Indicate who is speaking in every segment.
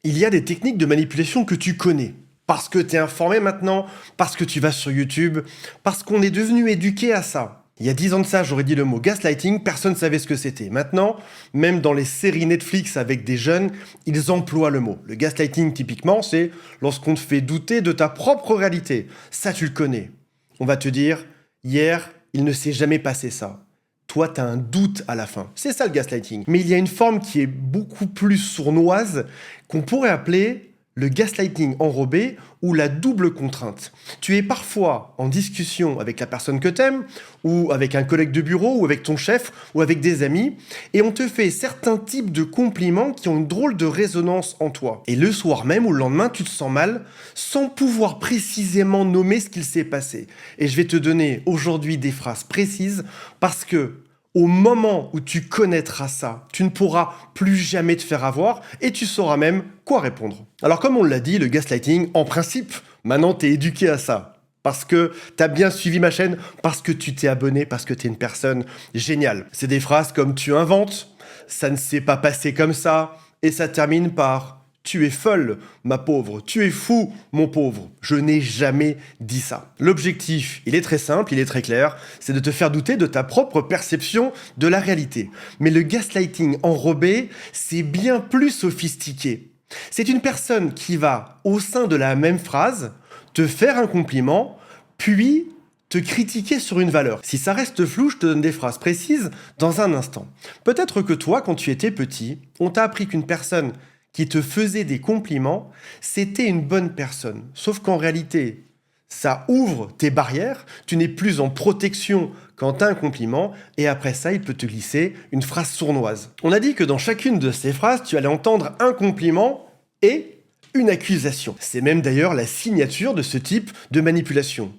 Speaker 1: Il y a des techniques de manipulation que tu connais. Parce que tu es informé maintenant, parce que tu vas sur YouTube, parce qu'on est devenu éduqué à ça. Il y a 10 ans de ça, j'aurais dit le mot gaslighting, personne ne savait ce que c'était. Maintenant, même dans les séries Netflix avec des jeunes, ils emploient le mot. Le gaslighting, typiquement, c'est lorsqu'on te fait douter de ta propre réalité. Ça, tu le connais. On va te dire, hier, il ne s'est jamais passé ça. Toi, tu as un doute à la fin. C'est ça le gaslighting. Mais il y a une forme qui est beaucoup plus sournoise qu'on pourrait appeler le gaslighting enrobé ou la double contrainte. Tu es parfois en discussion avec la personne que t'aimes, ou avec un collègue de bureau, ou avec ton chef, ou avec des amis, et on te fait certains types de compliments qui ont une drôle de résonance en toi. Et le soir même ou le lendemain, tu te sens mal, sans pouvoir précisément nommer ce qu'il s'est passé. Et je vais te donner aujourd'hui des phrases précises, parce que au moment où tu connaîtras ça, tu ne pourras plus jamais te faire avoir et tu sauras même quoi répondre. Alors comme on l'a dit, le gaslighting, en principe, maintenant t'es éduqué à ça. Parce que t'as bien suivi ma chaîne, parce que tu t'es abonné, parce que t'es une personne géniale. C'est des phrases comme tu inventes, ça ne s'est pas passé comme ça, et ça termine par tu es folle, ma pauvre, tu es fou, mon pauvre. Je n'ai jamais dit ça. L'objectif, il est très simple, il est très clair, c'est de te faire douter de ta propre perception de la réalité. Mais le gaslighting enrobé, c'est bien plus sophistiqué. C'est une personne qui va, au sein de la même phrase, te faire un compliment, puis te critiquer sur une valeur. Si ça reste flou, je te donne des phrases précises dans un instant. Peut-être que toi, quand tu étais petit, on t'a appris qu'une personne qui te faisait des compliments, c'était une bonne personne. Sauf qu'en réalité, ça ouvre tes barrières, tu n'es plus en protection quand tu as un compliment, et après ça, il peut te glisser une phrase sournoise. On a dit que dans chacune de ces phrases, tu allais entendre un compliment et une accusation. C'est même d'ailleurs la signature de ce type de manipulation,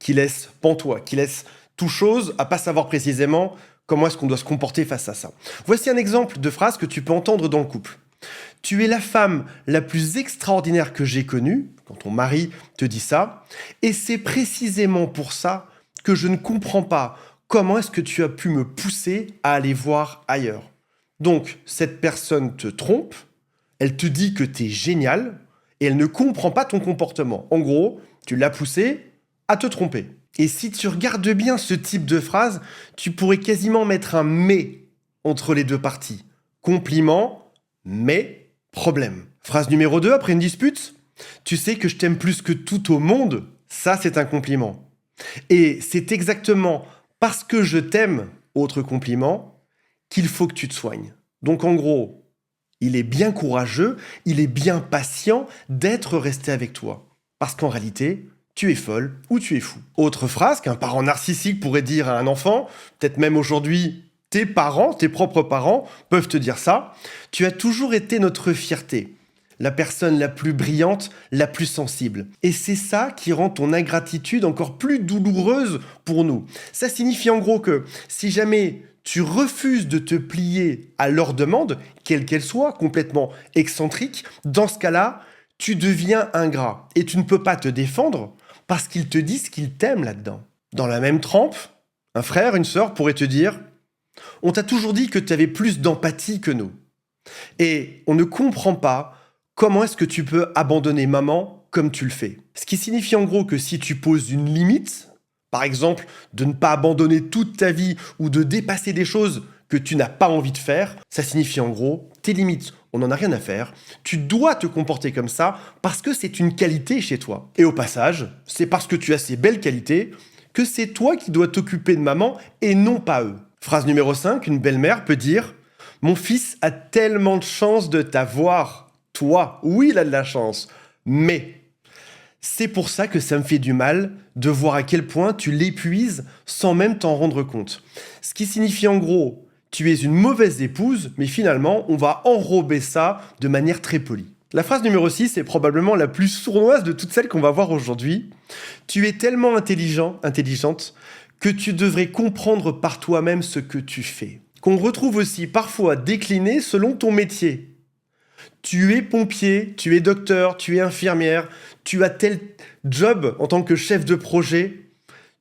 Speaker 1: qui laisse pantois, qui laisse tout chose à pas savoir précisément comment est-ce qu'on doit se comporter face à ça. Voici un exemple de phrase que tu peux entendre dans le couple. Tu es la femme la plus extraordinaire que j'ai connue, quand ton mari te dit ça, et c'est précisément pour ça que je ne comprends pas comment est-ce que tu as pu me pousser à aller voir ailleurs. Donc, cette personne te trompe, elle te dit que tu es génial, et elle ne comprend pas ton comportement. En gros, tu l'as poussé à te tromper. Et si tu regardes bien ce type de phrase, tu pourrais quasiment mettre un « mais » entre les deux parties. Compliment, mais problème. Phrase numéro 2, après une dispute, tu sais que je t'aime plus que tout au monde, ça c'est un compliment. Et c'est exactement parce que je t'aime, autre compliment, qu'il faut que tu te soignes. Donc en gros, il est bien courageux, il est bien patient d'être resté avec toi. Parce qu'en réalité, tu es folle ou tu es fou. Autre phrase qu'un parent narcissique pourrait dire à un enfant, peut-être même aujourd'hui, tes parents, tes propres parents, peuvent te dire ça. Tu as toujours été notre fierté, la personne la plus brillante, la plus sensible. Et c'est ça qui rend ton ingratitude encore plus douloureuse pour nous. Ça signifie en gros que si jamais tu refuses de te plier à leurs demandes, quelles qu'elles soient, complètement excentriques, dans ce cas-là, tu deviens ingrat. Et tu ne peux pas te défendre parce qu'ils te disent qu'ils t'aiment là-dedans. Dans la même trempe, un frère, une sœur pourrait te dire « On t'a toujours dit que tu avais plus d'empathie que nous. Et on ne comprend pas comment est-ce que tu peux abandonner maman comme tu le fais. » Ce qui signifie en gros que si tu poses une limite, par exemple de ne pas abandonner toute ta vie ou de dépasser des choses que tu n'as pas envie de faire, ça signifie en gros tes limites, on n'en a rien à faire, tu dois te comporter comme ça parce que c'est une qualité chez toi. Et au passage, c'est parce que tu as ces belles qualités que c'est toi qui dois t'occuper de maman et non pas eux. Phrase numéro 5, une belle-mère peut dire « Mon fils a tellement de chance de t'avoir. Toi, oui, il a de la chance. Mais c'est pour ça que ça me fait du mal de voir à quel point tu l'épuises sans même t'en rendre compte. » Ce qui signifie en gros, tu es une mauvaise épouse, mais finalement, on va enrober ça de manière très polie. La phrase numéro 6 est probablement la plus sournoise de toutes celles qu'on va voir aujourd'hui. Tu es tellement intelligent, intelligente, que tu devrais comprendre par toi-même ce que tu fais. Qu'on retrouve aussi parfois décliné selon ton métier. Tu es pompier, tu es docteur, tu es infirmière, tu as tel job en tant que chef de projet,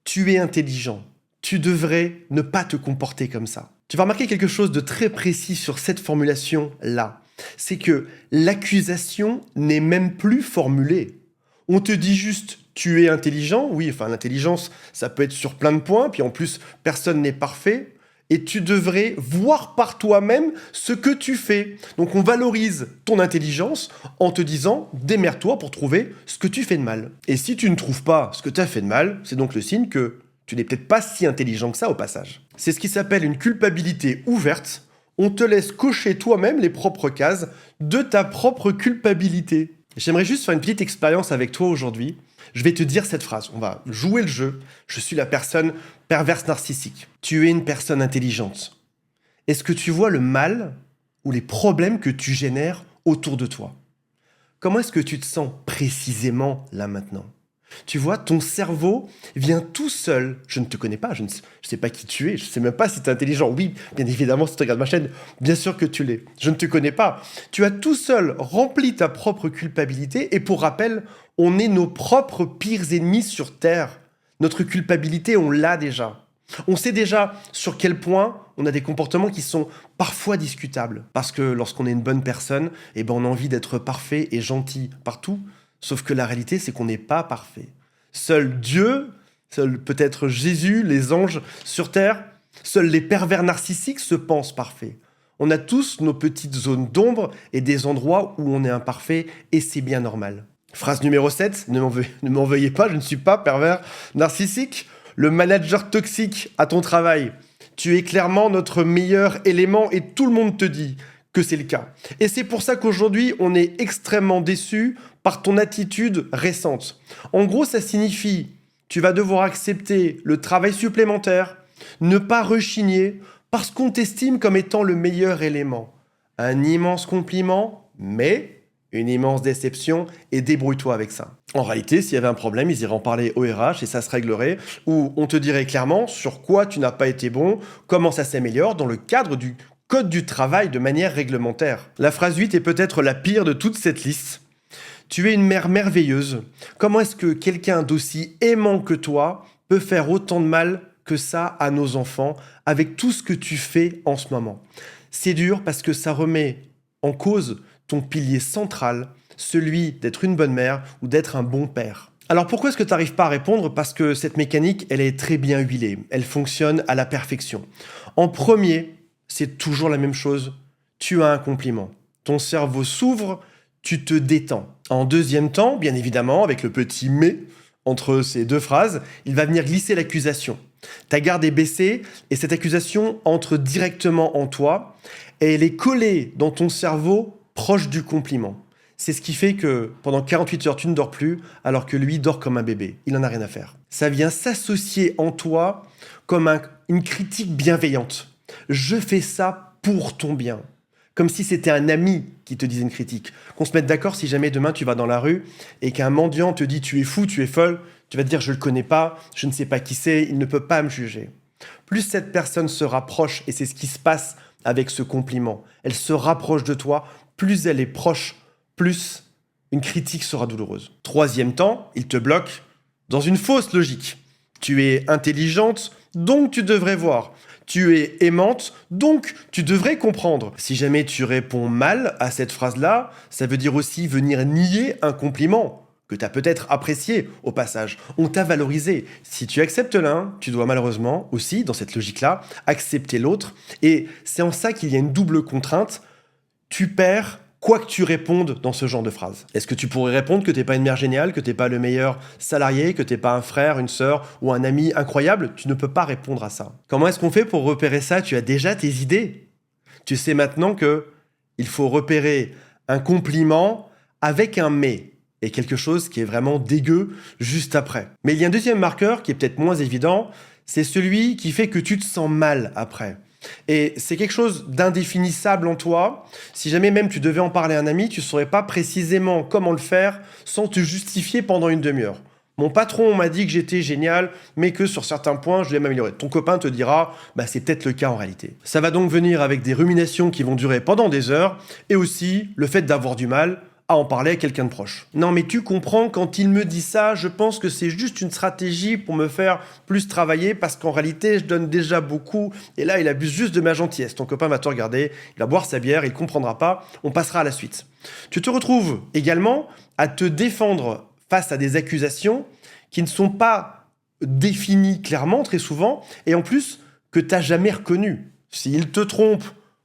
Speaker 1: tu es intelligent. Tu devrais ne pas te comporter comme ça. Tu vas remarquer quelque chose de très précis sur cette formulation-là. C'est que l'accusation n'est même plus formulée. On te dit juste « tu es intelligent », oui, enfin l'intelligence, ça peut être sur plein de points, puis en plus, personne n'est parfait, et tu devrais voir par toi-même ce que tu fais. Donc on valorise ton intelligence en te disant « démerde-toi pour trouver ce que tu fais de mal ». Et si tu ne trouves pas ce que tu as fait de mal, c'est donc le signe que tu n'es peut-être pas si intelligent que ça au passage. C'est ce qui s'appelle une culpabilité ouverte. On te laisse cocher toi-même les propres cases de ta propre culpabilité. J'aimerais juste faire une petite expérience avec toi aujourd'hui. Je vais te dire cette phrase. On va jouer le jeu. Je suis la personne perverse narcissique. Tu es une personne intelligente. Est-ce que tu vois le mal ou les problèmes que tu génères autour de toi? Comment est-ce que tu te sens précisément là maintenant? Tu vois, ton cerveau vient tout seul. Je ne te connais pas, je ne sais pas qui tu es, je ne sais même pas si tu es intelligent. Oui, bien évidemment, si tu regardes ma chaîne, bien sûr que tu l'es. Je ne te connais pas. Tu as tout seul rempli ta propre culpabilité et pour rappel, on est nos propres pires ennemis sur Terre. Notre culpabilité, on l'a déjà. On sait déjà sur quel point on a des comportements qui sont parfois discutables. Parce que lorsqu'on est une bonne personne, eh ben on a envie d'être parfait et gentil partout. Sauf que la réalité, c'est qu'on n'est pas parfait. Seul Dieu, seul peut-être Jésus, les anges sur terre, seuls les pervers narcissiques se pensent parfaits. On a tous nos petites zones d'ombre et des endroits où on est imparfait et c'est bien normal. Phrase numéro 7, ne m'en veuillez pas, je ne suis pas pervers narcissique. Le manager toxique à ton travail. Tu es clairement notre meilleur élément et tout le monde te dit que c'est le cas. Et c'est pour ça qu'aujourd'hui, on est extrêmement déçu par ton attitude récente. En gros, ça signifie tu vas devoir accepter le travail supplémentaire, ne pas rechigner, parce qu'on t'estime comme étant le meilleur élément. Un immense compliment, mais une immense déception, et débrouille-toi avec ça. En réalité, s'il y avait un problème, ils iraient en parler au RH et ça se réglerait, ou on te dirait clairement sur quoi tu n'as pas été bon, comment ça s'améliore dans le cadre du code du travail de manière réglementaire. La phrase 8 est peut-être la pire de toute cette liste. Tu es une mère merveilleuse. Comment est-ce que quelqu'un d'aussi aimant que toi peut faire autant de mal que ça à nos enfants avec tout ce que tu fais en ce moment? C'est dur parce que ça remet en cause ton pilier central, celui d'être une bonne mère ou d'être un bon père. Alors pourquoi est-ce que tu n'arrives pas à répondre? Parce que cette mécanique, elle est très bien huilée. Elle fonctionne à la perfection. En premier, c'est toujours la même chose. Tu as un compliment. Ton cerveau s'ouvre, tu te détends. En deuxième temps, bien évidemment, avec le petit « mais » entre ces deux phrases, il va venir glisser l'accusation. Ta garde est baissée et cette accusation entre directement en toi et elle est collée dans ton cerveau proche du compliment. C'est ce qui fait que pendant 48 heures, tu ne dors plus alors que lui dort comme un bébé. Il n'en a rien à faire. Ça vient s'associer en toi comme une critique bienveillante. Je fais ça pour ton bien. Comme si c'était un ami qui te disait une critique. Qu'on se mette d'accord si jamais demain tu vas dans la rue et qu'un mendiant te dit tu es fou, tu es folle, tu vas te dire je le connais pas, je ne sais pas qui c'est, il ne peut pas me juger. Plus cette personne se rapproche, et c'est ce qui se passe avec ce compliment, elle se rapproche de toi, plus elle est proche, plus une critique sera douloureuse. Troisième temps, il te bloque dans une fausse logique. Tu es intelligente, donc tu devrais voir. Tu es aimante, donc tu devrais comprendre. Si jamais tu réponds mal à cette phrase-là, ça veut dire aussi venir nier un compliment que tu as peut-être apprécié au passage. On t'a valorisé. Si tu acceptes l'un, tu dois malheureusement aussi, dans cette logique-là, accepter l'autre. Et c'est en ça qu'il y a une double contrainte. Tu perds quoi que tu répondes dans ce genre de phrase. Est-ce que tu pourrais répondre que t'es pas une mère géniale, que t'es pas le meilleur salarié, que t'es pas un frère, une sœur ou un ami incroyable? Tu ne peux pas répondre à ça. Comment est-ce qu'on fait pour repérer ça? Tu as déjà tes idées. Tu sais maintenant que il faut repérer un compliment avec un mais et quelque chose qui est vraiment dégueu juste après. Mais il y a un deuxième marqueur qui est peut-être moins évident, c'est celui qui fait que tu te sens mal après. Et c'est quelque chose d'indéfinissable en toi. Si jamais même tu devais en parler à un ami, tu ne saurais pas précisément comment le faire sans te justifier pendant une demi-heure. Mon patron m'a dit que j'étais génial, mais que sur certains points, je devais m'améliorer. Ton copain te dira, c'est peut-être le cas en réalité. Ça va donc venir avec des ruminations qui vont durer pendant des heures, et aussi le fait d'avoir du mal à en parler à quelqu'un de proche. Non mais tu comprends, quand il me dit ça, je pense que c'est juste une stratégie pour me faire plus travailler parce qu'en réalité, je donne déjà beaucoup et là, il abuse juste de ma gentillesse. Ton copain va te regarder, il va boire sa bière, il comprendra pas, on passera à la suite. Tu te retrouves également à te défendre face à des accusations qui ne sont pas définies clairement très souvent et en plus que tu n'as jamais reconnues. S'il te trompe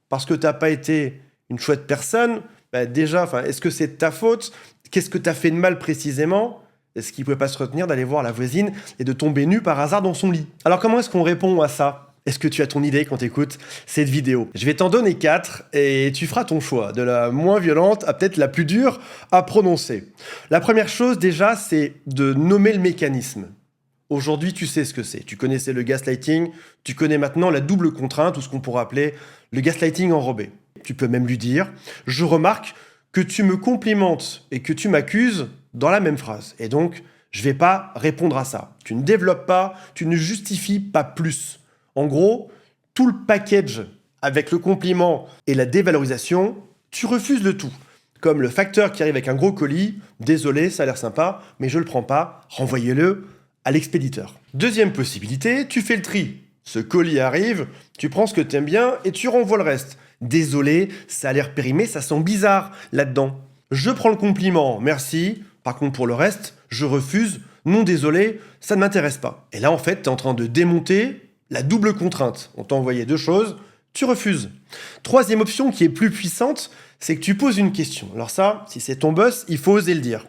Speaker 1: parce que tu n'as pas été une chouette personne, déjà, est-ce que c'est de ta faute? Qu'est-ce que tu as fait de mal précisément? Est-ce qu'il ne pouvait pas se retenir d'aller voir la voisine et de tomber nu par hasard dans son lit? Alors comment est-ce qu'on répond à ça? Est-ce que tu as ton idée quand tu écoutes cette vidéo? Je vais t'en donner 4 et tu feras ton choix, de la moins violente à peut-être la plus dure à prononcer. La première chose déjà, c'est de nommer le mécanisme. Aujourd'hui, tu sais ce que c'est. Tu connaissais le gaslighting, tu connais maintenant la double contrainte, ou ce qu'on pourrait appeler le gaslighting enrobé. Tu peux même lui dire « Je remarque que tu me complimentes et que tu m'accuses dans la même phrase. Et donc, je ne vais pas répondre à ça. Tu ne développes pas, tu ne justifies pas plus. » En gros, tout le package avec le compliment et la dévalorisation, tu refuses le tout. Comme le facteur qui arrive avec un gros colis, « Désolé, ça a l'air sympa, mais je ne le prends pas, renvoyez-le à l'expéditeur. » Deuxième possibilité, tu fais le tri. Ce colis arrive, tu prends ce que tu aimes bien et tu renvoies le reste. Désolé, ça a l'air périmé, ça sent bizarre là-dedans. Je prends le compliment, merci. Par contre, pour le reste, je refuse. Non, désolé, ça ne m'intéresse pas. Et là, en fait, tu es en train de démonter la double contrainte. On t'a envoyé 2 choses, tu refuses. Troisième option qui est plus puissante, c'est que tu poses une question. Alors ça, si c'est ton boss, il faut oser le dire.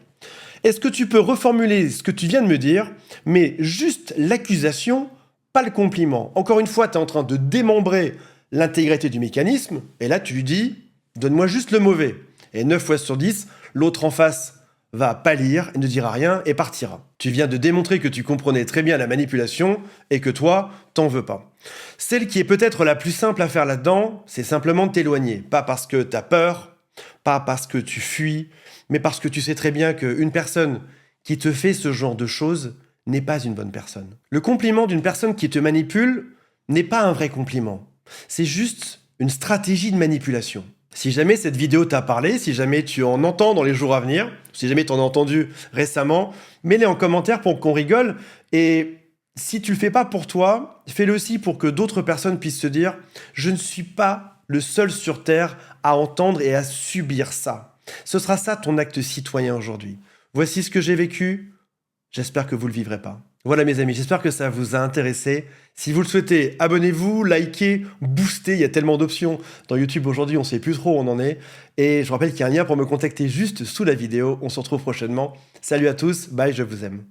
Speaker 1: Est-ce que tu peux reformuler ce que tu viens de me dire, mais juste l'accusation, pas le compliment? Encore une fois, tu es en train de démembrer l'intégrité du mécanisme, et là tu lui dis « donne-moi juste le mauvais ». Et 9 fois sur 10, l'autre en face va pâlir et ne dira rien et partira. Tu viens de démontrer que tu comprenais très bien la manipulation et que toi, t'en veux pas. Celle qui est peut-être la plus simple à faire là-dedans, c'est simplement de t'éloigner. Pas parce que t'as peur, pas parce que tu fuis, mais parce que tu sais très bien qu'une personne qui te fait ce genre de choses n'est pas une bonne personne. Le compliment d'une personne qui te manipule n'est pas un vrai compliment. C'est juste une stratégie de manipulation. Si jamais cette vidéo t'a parlé, si jamais tu en entends dans les jours à venir, si jamais tu en as entendu récemment, mets-les en commentaire pour qu'on rigole. Et si tu le fais pas pour toi, fais-le aussi pour que d'autres personnes puissent se dire « Je ne suis pas le seul sur Terre à entendre et à subir ça. » Ce sera ça ton acte citoyen aujourd'hui. Voici ce que j'ai vécu. J'espère que vous ne le vivrez pas. Voilà mes amis, j'espère que ça vous a intéressé. Si vous le souhaitez, abonnez-vous, likez, boostez. Il y a tellement d'options dans YouTube aujourd'hui, on ne sait plus trop où on en est. Et je vous rappelle qu'il y a un lien pour me contacter juste sous la vidéo. On se retrouve prochainement. Salut à tous, bye, je vous aime.